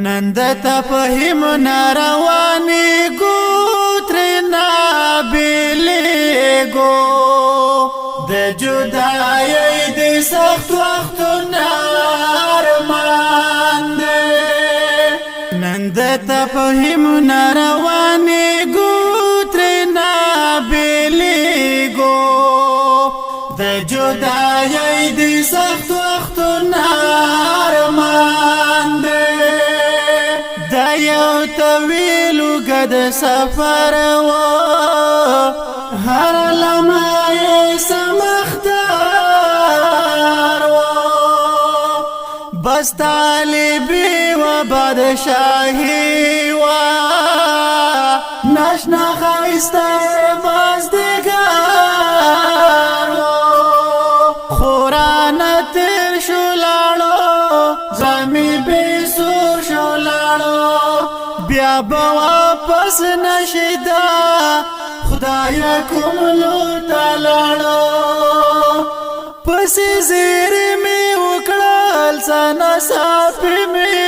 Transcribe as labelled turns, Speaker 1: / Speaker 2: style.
Speaker 1: نند تفهم ناروانی گوترنا بیلیگو د جدائی دی سخت وقت نارمان دی نند تفهم ناروانی گوترنا بیلیگو د جدائی دی سخت وقت نارمان دی دا یو طویلو گد سفر و هر لمحه سمختار و بس طالبی و بادشاهی و ناشنا خیسته مازدگار و خوران تیر شلالو زمی بی سور شلالو بیا با واپس نشیدا خدایا کوم لور تلاړو پس زیر می وکړل سنا صاحب می